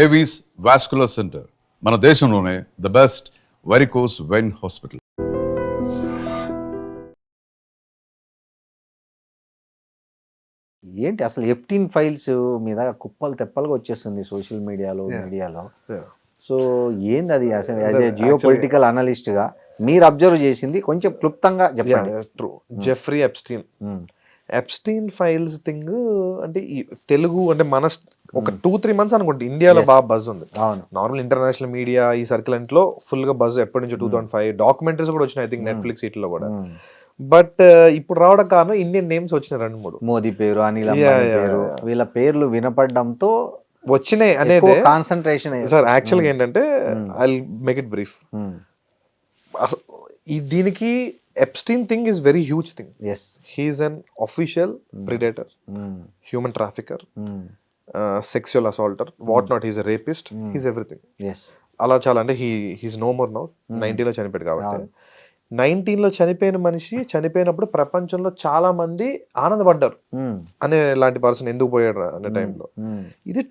Avis vascular centre మన దేశంలోనే the best varicose vein hospital. ఏంటి అసలు ఎఫ్టీన్ ఫైల్స్ మీద కుప్పలు తెప్పలుగా వచ్చేస్తుంది సోషల్ మీడియాలో. సో ఏంది అది అసలు as a geopolitical analyst గా మీరు అబ్జర్వ్ చేసింది కొంచెం క్లుప్తంగా చెప్పండి. True. Jeffrey Epstein files thing అంటే ఈ తెలుగు అంటే మన ఒక 2-3 months అనుకుంటే ఇండియాలో బాగా బజ్ ఉంది. నార్మల్ ఇంటర్నేషనల్ మీడియా ఈ సర్కిల్ లో ఫుల్ గా బజ్ ఎప్పటి నుంచి 2005 డాక్యుమెంటరీస్ కూడా వచ్చినాయి. ఐ థింక్ నెట్ఫ్లిక్స్ వీటిలో కూడా. బట్ ఇప్పుడు రావడం కారణం ఇండియన్ నేమ్స్ వచ్చినాయి 2-3. మోదీ పేరు, అనిల్ అంబానీ పేరు, వీళ్ళ పేర్లు వినపడడంతో వచ్చినాయి అనేది కాన్సన్ట్రేషన్. సార్ యాక్చువల్గా ఏంటంటే ఐ మేక్ ఇట్ బ్రీఫ్. దీనికి Epstein thing is very huge thing. He is unofficial predator, human trafficker, sexual assaulter, what not. He's a rapist, he's everything. అలా చాలా అంటే హీస్ నో మోర్ నౌ. 90లో చనిపోయాడు కాబట్టి. 19లో చనిపోయిన మనిషి చనిపోయినప్పుడు ప్రపంచంలో చాలా మంది ఆనందపడ్డారు అనే లాంటి పర్సన్ ఎందుకు పోయాడు అనే టైంలో. ఇది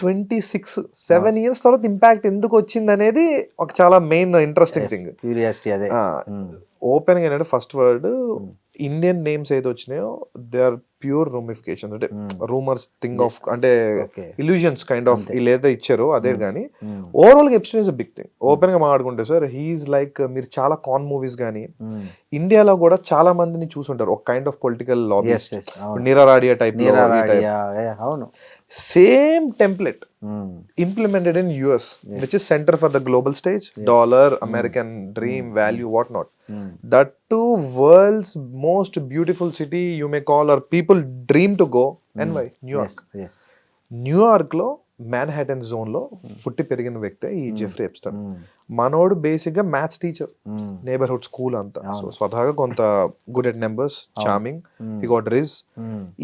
7 years తర్వాత ఇంపాక్ట్ ఎందుకు వచ్చింది అనేది ఒక చాలా మెయిన్ ఇంట్రెస్టింగ్ థింగ్. ఓపెన్ గా ఏంటంటే ఫస్ట్ వర్డ్ ఇండియన్ నేమ్స్ ఏదో వచ్చినాయో దే ఆర్ ప్యూర్ రూమిఫికేషన్, అంటే రూమర్స్ థింగ్ ఆఫ్ అంటే ఇల్యూజన్స్ కైండ్ ఆఫ్ వీళ్ళు ఏదో ఇచ్చారో అదే. కానీ ఓవరాల్ గా Epstein is a big thing. Open గా మాట్లాడుకుంటే సార్ హీఈస్ లైక్ మీరు చాలా కాన్ మూవీస్ కానీ ఇండియాలో కూడా చాలా మందిని చూసుంటారు ఒక kind of political lobbies, Niira Radia type. Same template implemented in US, which is center for the global stage, dollar, American dream, value, what not. That too, world's most beautiful city you may call, or people dream to go. NY, New York. New York లో Manhattan zone లో పుట్టి పెరిగిన వ్యక్తే ఈ Jeffrey Epstein. మనోడు basic గా maths teacher, neighbourhood school అంతా. So స్వతహాగా కొంత good at numbers, charming, he got Ritz.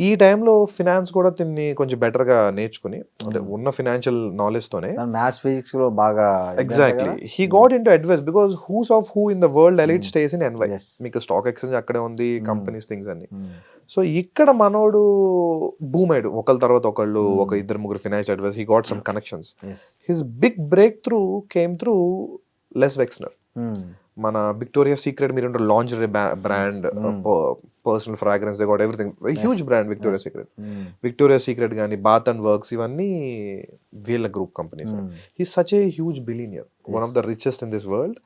ఈ టైంలో ఫినాన్స్ కూడా తిన్ని కొంచెం బెటర్ గా నేర్చుకుని అంటే ఉన్న ఫినాన్షియల్ నాలెడ్జ్ తోనే మ్యాథ్స్ ఫిజిక్స్ లో బాగా exactly he got into advice because who's of who in the world elite stays in NY. మీకు స్టాక్ ఎక్స్చేంజ్ అక్కడే ఉంది, కంపెనీస్ థింగ్స్ అన్ని. సో ఇక్కడ మనోడు బూమ్ అయ్యాడు ఒకళ్ళ తర్వాత ఒకళ్ళు, ఒక 2-3 financial advice. He got some connections. His big break through came through Les Wexner. మన విక్టోరియా సీక్రెట్ మీరు lingerie brand, personal fragrance, they got everything, huge brand Victoria Secret. Victoria Secret కానీ బాత్ అండ్ వర్క్స్ ఇవన్నీ వీళ్ళ group companies. He such a huge billionaire, one of the richest in this world.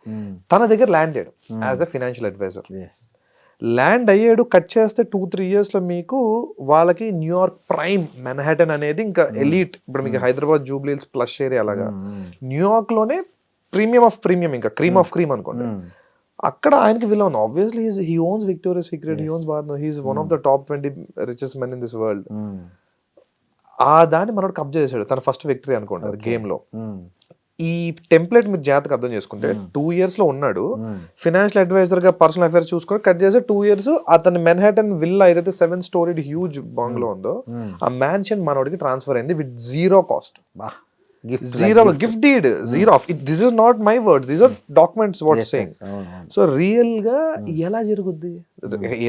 తన దగ్గర land అయ్యాడు as a financial adviser. Land అయ్యాడు. Cut చేస్తే 2-3 years లో మీకు వాళ్ళకి న్యూయార్క్ ప్రైమ్ మెన్హాటన్ అనేది ఇంకా ఎలీట్. ఇప్పుడు మీకు హైదరాబాద్ జూబ్లీ హిల్స్ ప్లస్ ఏరియా అలాగా న్యూయార్క్ లోనే ప్రీమియం ఆఫ్ ప్రీమియం, ఇంకా క్రీమ్ ఆఫ్ క్రీమ్ అనుకోండి. అక్కడ ఆయనకి విలువ ఉంది. Obviously he owns Victoria Secret, he owns bath, he's one of the top 20 richest men in this world. ఆ దాన్ని మనోడు కబ్జా చేశాడు. తన ఫస్ట్ విక్టరీ అనుకోండి గేమ్ లో. ఈ టెంప్లెట్ మీరు జాగ్రత్తగా అర్థం చేసుకుంటే 2 years లో ఉన్నాడు ఫినాన్షియల్ అడ్వైజర్ గా, పర్సనల్ అఫైర్స్ చూసుకొని కట్ చేస్తే 2 years అతని మెన్హాటన్ విల్లా ఏదైతే 7-storied హ్యూజ్ బంగ్లో ఉందో ఆ మ్యాన్షన్ మనోడికి ట్రాన్స్ఫర్ అయింది with zero cost. Zero gift deed, zero. This is not my word, these are documents what saying. So real గా ఎలా జరుగుద్ది?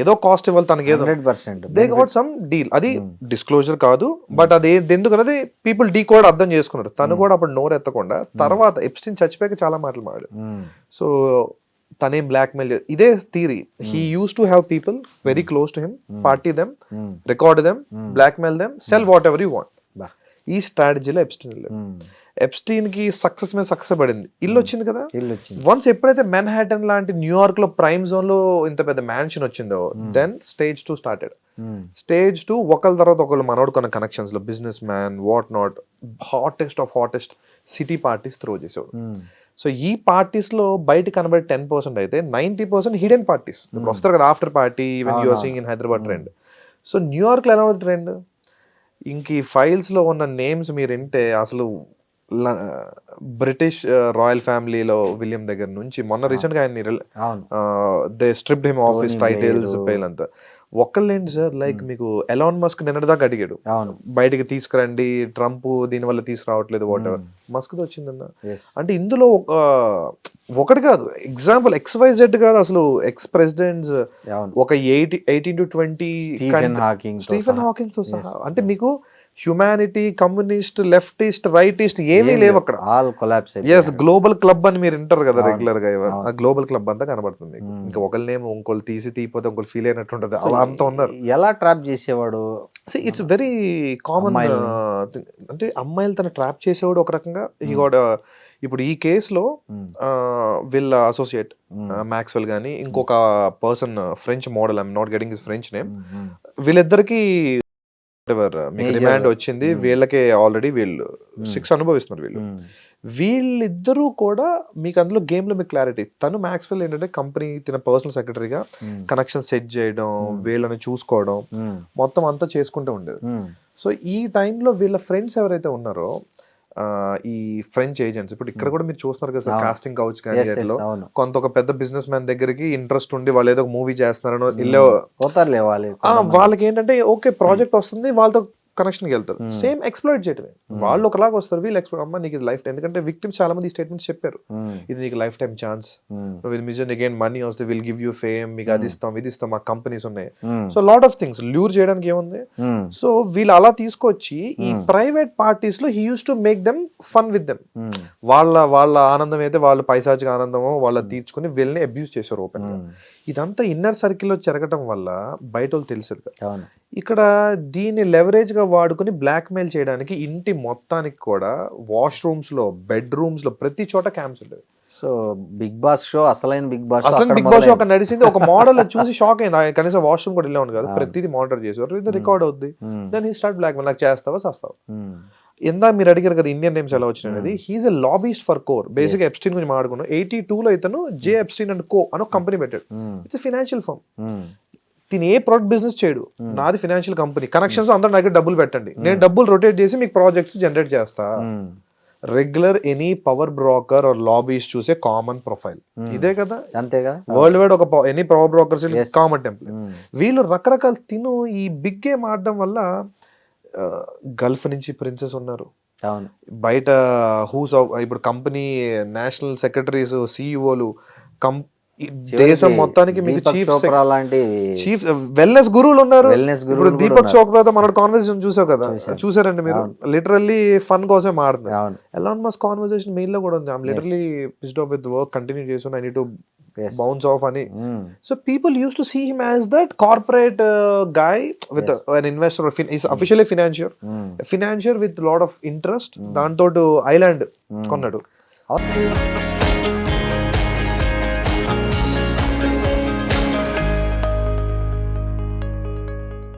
ఏదో కాస్ట్ ఇవ్వాలి తనకి, ఏదో 100% they got some deal. అది డిస్క్లోజర్ కాదు, బట్ అది ఎందుకన్నది పీపుల్ డీకోడ్ అర్థం చేసుకున్నారు. తను కూడా అప్పుడు నోరు ఎత్తకుండా తర్వాత ఎప్స్టీన్ చచ్చిపోయాక చాలా మాటలు మాట్లాడు. సో తనే బ్లాక్ మెయిల్, ఇదే theory. He use to have people very close to him, party them, record them, blackmail them, sell whatever you want. ఈ స్ట్రాటజీలో ఎప్స్టీన్ కి సక్సెస్ మీద సక్సెస్ పడింది. ఇల్లు వచ్చింది కదా. వన్స్ ఎప్పుడైతే మెన్హాటన్ లాంటి న్యూయార్క్ లో ప్రైమ్ జోన్ లో ఇంత పెద్ద మ్యాన్షన్ వచ్చిందో, దెన్ స్టేజ్ 2 స్టార్టెడ్. స్టేజ్ 2 ఒకళ్ళ తర్వాత ఒకళ్ళు మనోడు కొన్న కనెక్షన్స్ లో business man, what not, hottest city parties throw చేసేవాడు. సో ఈ పార్టీస్ లో బయట కనబడే 10% అయితే 90% హిడెన్ పార్టీస్. ఇప్పుడు వస్తారు కదా after party, even you're seeing in Hyderabad trend. So New York లో ఎలా ఉంది ట్రెండ్? ఇంక ఈ ఫైల్స్ లో ఉన్న నేమ్స్ మీరు వింటే అసలు బ్రిటిష్ రాయల్ ఫ్యామిలీలో విలియం దగ్గర నుంచి మొన్న రీసెంట్ గా ఆయన they stripped him of his titles పేలంతా. ఒక్కళ్ళేంటి సార్, లైక్ మీకు ఎలాన్ మస్క్ నిన్నటిదాకా అడిగాడు బయటికి తీసుకురండి, ట్రంప్ దీని వల్ల తీసుకురావట్లేదు, వాట్ ఎవర్. మస్క్ తో వచ్చిందన్న. అంటే ఇందులో ఒకటి కాదు, ఎగ్జాంపుల్ XYZ కాదు, అసలు ఎక్స్ ప్రెసిడెంట్స్ ఒక 18 to 20 స్టీఫెన్ హాకింగ్ తో సహా. అంటే మీకు హ్యుమానిటీ, కమ్యూనిస్ట్, లెఫ్టిస్ట్, రైటిస్ట్ ఏమీ లేవు అక్కడ. All collapses, global club అని మీరు వింటారు కదా రెగ్యులర్ గా, ఆ గ్లోబల్ క్లబ్ అంతా కనబడుతుంది మీకు. ఇంకా ఒకళ్ళనేమో ఇంకోళ్ళు తీసిపోతే ఇంకోళ్ళు ఫీల్ అయినట్టు ఉంటది, అలా అంతా ఉన్నారు. ఎలా ట్రాప్ చేసేవాడు? It's very common. అంటే అమ్మాయిలు తన ట్రాప్ చేసేవాడు ఒక రకంగా. ఇప్పుడు ఈ కేసులో వీళ్ళ అసోసియేట్ మ్యాక్స్వెల్ గానీ ఇంకొక person, French model, I'm not getting his French name, వీళ్ళిద్దరికి మీకు రిమాండ్ వచ్చింది. వీళ్ళకే ఆల్రెడీ వీళ్ళు 6 అనుభవిస్తున్నారు. వీళ్ళిద్దరూ కూడా మీకు అందులో గేమ్ లో మీకు క్లారిటీ. తను మ్యాక్స్వెల్ ఏంటంటే కంపెనీ తన పర్సనల్ సెక్రటరీగా కనెక్షన్ సెట్ చేయడం, వీళ్ళని చూసుకోవడం, మొత్తం అంతా చేసుకుంటూ ఉండేది. సో ఈ టైంలో వీళ్ళ ఫ్రెండ్స్ ఎవరైతే ఉన్నారో, ఈ ఫ్రెంచ్ ఏజెంట్స్, ఇప్పుడు ఇక్కడ కూడా మీరు చూస్తున్నారు కదా సార్, కాస్టింగ్ కౌచ్ కానీ కొంత ఒక పెద్ద బిజినెస్ మ్యాన్ దగ్గరికి ఇంట్రెస్ట్ ఉండి వాళ్ళు ఏదో ఒక మూవీ చేస్తున్నారనో ఇల్లు వాళ్ళకి ఏంటంటే ఓకే ప్రాజెక్ట్ వస్తుంది, వాళ్ళతో కనెక్షన్కి వెళ్తారు. సేమ్ ఎక్స్ప్లోయిట్ చేయటమే. వాళ్ళు ఒకలాగా వస్తారు, వీళ్ళు ఎక్స్ప్లోర్, అమ్మ నీకు ఇది లైఫ్ టైం, ఎందుకంటే విక్టిమ్స్ చాలా మంది స్టేట్మెంట్స్ చెప్పారు, ఇది నీకు లైఫ్ టైం ఛాన్స్, నువ్వు ఇది మిజన్ అగైన్ మనీ వస్తే విల్ గివ్ యూ ఫేమ్, మీకు అది ఇస్తాం ఇది ఇస్తాం, మా కంపెనీస్ ఉన్నాయి. So lot of things lure చేయడానికి ఏముంది. సో వీళ్ళు అలా తీసుకొచ్చి ఈ ప్రైవేట్ పార్టీస్ లో he use to make them fun with them. వాళ్ళ ఆనందం అయితే వాళ్ళు పైశాచిక ఆనందమో వాళ్ళ తీర్చుకుని వీళ్ళని అబ్యూజ్ చేశారు ఓపెన్ గా. ఇదంతా ఇన్నర్ సర్కిల్లో జరగటం వల్ల బయట వాళ్ళు తెలుసు. ఇక్కడ దీన్ని లెవరేజ్ గా వాడుకుని బ్లాక్ మెయిల్ చేయడానికి ఇంటి మొత్తానికి కూడా వాష్రూమ్స్ లో, బెడ్రూమ్స్ లో, ప్రతి చోట క్యాంప్స్ ఉండేవి. సో బిగ్ బాస్ షో, అసలైన బిగ్ బాస్ షో ఒక నడిచింది. ఒక మోడల్ చూసి షాక్ అయింది, కనీసం వాష్రూమ్ కూడా వెళ్ళే కాదు, ప్రతిదీ మానిటర్ చేసేవారు. ఇది రికార్డ్ అవుద్ది, then he start blackmail, నాకు చేస్తావా చేస్తావా. ఇందా మీరు అడిగారు కదా ఇండియన్ నేమ్స్ ఎలా వచ్చినాయి అనేది. He's a lobbyist for core. Basic Epstein గురించి మాట్లాడుకున్నాం. 82లో ఇతను జే ఎప్స్టీన్ అండ్ కో అని ఒక కంపెనీ పెట్టాడు. It's financial firm. తిని ఏ ప్రొడక్ట్ బిజినెస్ చేయడు, నాది ఫైనాన్షియల్ కంపెనీ, కనెక్షన్స్ అందరూ దగ్గర డబ్బులు పెట్టండి, నేను డబ్బులు రొటేట్ చేసి మీకు ప్రాజెక్ట్స్ జనరేట్ చేస్తా. Regular any power broker or lobbies చూసే కామన్ ప్రొఫైల్ ఇదే కదా, అంతేగా. వరల్డ్ వైడ్ ఒక any power brokers common template. వీళ్ళు రకరకాల తిను ఈ బిగ్ గేమ్ ఆడడం వల్ల గల్ఫ్ నుంచి ప్రిన్సెస్ ఉన్నారు, బయట హూస్ ఇప్పుడు కంపెనీ నేషనల్ సెక్రటరీస్, సిఇఓలు, దేశం మొత్తానికి మీకు చీఫ్ వెల్నెస్ గురువులు ఉన్నారు. ఇప్పుడు దీపక్ చోప్రాతో మన కాన్వర్సేషన్ చూసావు కదా, చూసారండి మీరు? లిటరల్లీ ఫన్ కోసం మారుతుంది. ఎలాన్ మస్క్ కాన్వర్సేషన్ మెయిల్ లో కూడా ఉంది, I'm literally pissed off with work, continue చేస్తున్నా, I need to bounce off ani. So people used to see him as that corporate guy with an investor, or he's officially a financier with a lot of interest. దాంతో island కొన్నాడు.